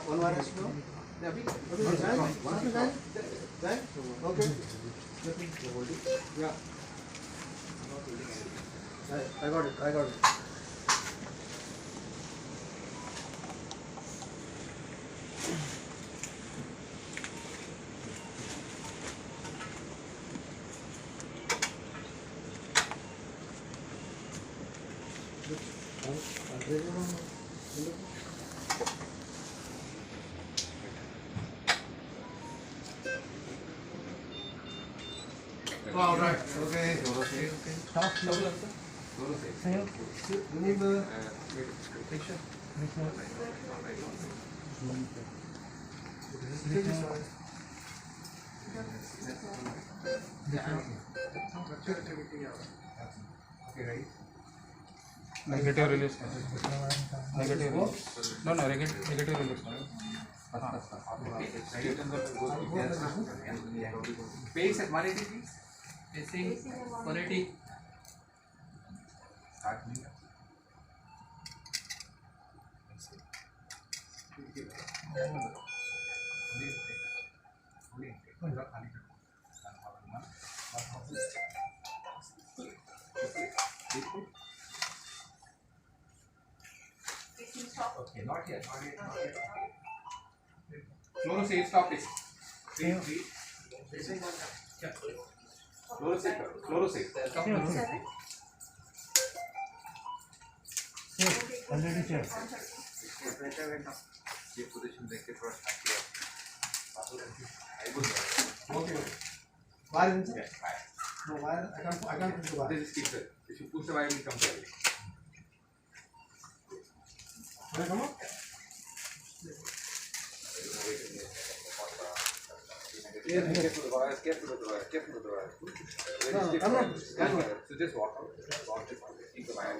One virus now. Right? Okay. Yeah. I got it. All right. Okay. Stop. Remove the picture. Okay, right. Negative release. Negative release. No, negative release. Pace at 180 please. Pacing 180. Okay, not yet. Fluoro safe, stop it. Fluoro safe. Stop. Already check. Position Okay. Wire inside? No wire. I can't push the wire. This is keeper. If you push the wire, it will come here. Can I come up? Careful with the wires. No, I'm not. So just walk out. Keep the wire.